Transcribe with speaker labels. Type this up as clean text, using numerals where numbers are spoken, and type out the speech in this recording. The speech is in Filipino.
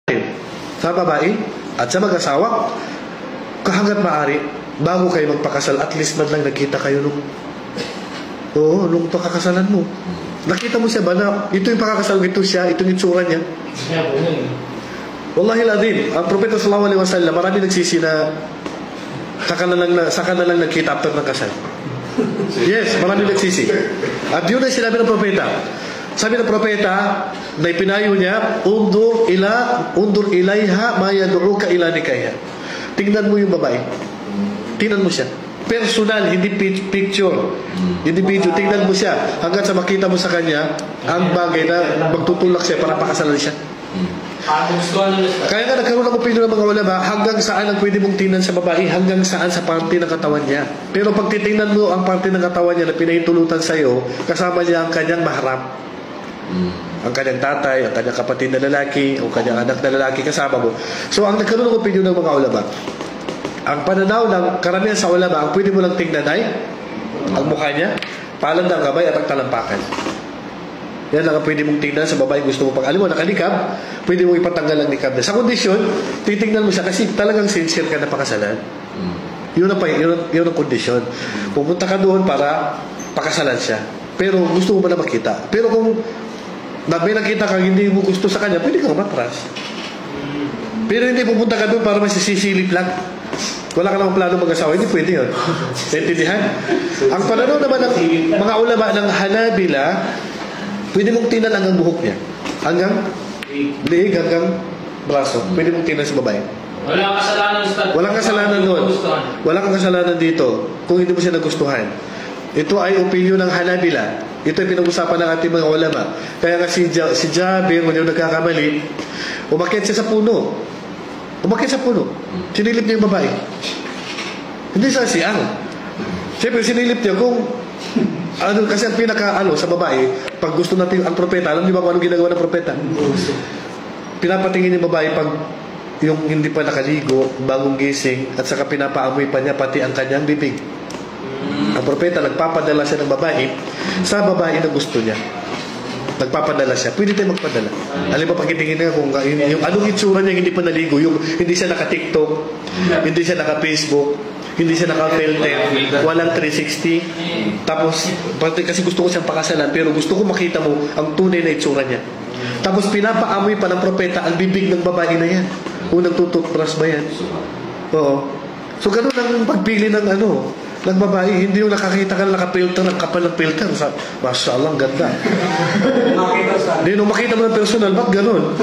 Speaker 1: sa babae at sa mag-asawa, hanggat maaari, bago kayo magpakasal, at least man lang nakita kayo nung pakakasalan mo. Nakita mo siya ba na ito yung pakakasal, ito siya, ito yung itsura niya? Wallahi al-azim, ang Propeta sallallahu alaihi wasallam, marami nagsisi na saka na lang nagkita after ng kasal. Yes, marami nagsisi. At yun ay sinabi ng Propeta. Sabi ng Propeta na ipinayo niya, undur ilaiha ma yad'uka ila nikaiha. Tingnan mo yung babae. Tingnan mo siya. Personal, hindi picture. Hindi video. Tingnan mo siya hanggang sa makita mo sa kanya ang bagay na magtutulak siya para pakasalan siya. Kaya nga nagkaroon ng opinion ng mga ulama, hanggang saan ang pwede mong tingnan sa babae, hanggang saan sa parte ng katawan niya. Pero pag titingnan mo ang parte ng katawan niya na pinahintulutan sa iyo, kasama niya ang kanyang mahram. Ang kanyang tatay, ang kanyang kapatid na lalaki, o kanyang anak na lalaki kasama mo. So ang nagkaroon ng opinion ng mga ulama, ang pananaw ng karamihan sa ulama, ang pwede mo lang tingnan ay ang mukha niya, palad ng gabay at ang talampakan. Yan lang ang pwede mong tingnan sa babae. Gusto mo pag alam mo nakanikab, pwede mo ipatanggal ang nikab na. Sa kondisyon, titingnan mo siya kasi talagang sincere ka na pakasalan. Yun ang kondisyon. Pumunta ka doon para pakasalan siya, pero gusto mo ba na makita? Pero kung may nakita kang hindi mo gusto sa kanya, pwede kang matras. Pero hindi pupunta ka doon para masisisilip lang. Wala ka namang plano mag-asawa, hindi pwede yun. Naintindihan? Ang pananaw naman ng mga ulama ng Hanabila, pwede mong tingnan hanggang buhok niya. Hanggang liig, hanggang braso. Pwede mong tingnan sa babae.
Speaker 2: Walang kasalanan, Ustad.
Speaker 1: Walang kasalanan doon. Walang kasalanan dito kung hindi mo siya nagustuhan. Ito ay opinion ng Hanabila. Ito ay pinag-usapan ng ating mga ulama. Kaya nga si Jabir, kung yung nagkakamali, umakyat siya sa puno. Umakyat sa puno. Sinilip niya yung babae. Hindi sa siyang. Siyempre, sinilip niya kung kasi ang sa babae, pag gusto natin ang propeta, alam niyo ba kung anong ginagawa ng propeta? Pinapatingin yung babae pag yung hindi pa nakaligo, bagong gising, at saka pinapaamoy pa niya pati ang kanyang bibig. Ang propeta, nagpapadala siya ng babae sa babae na gusto niya. Nagpapadala siya. Pwede tayo magpadala. Alam mo, pakitingin nga kung yung anong itsura niya hindi pa naligo, yung hindi siya naka-TikTok, hindi siya naka-Facebook, hindi siya naka-filter, walang 360. Tapos, kasi gusto ko siyang pakasalan, pero gusto ko makita mo ang tunay na itsura niya. Tapos, pinapaamoy pa ng propeta ang bibig ng babae na yan. O nagtututbrush ba yan? Oo. So, ganun ang pagpili ng ng babae. Hindi yung nakakita ka na naka-filter, ang kapal ng filter. Masya Allah, ang ganda. Hindi, nung makita mo ng personal, ba't ganun?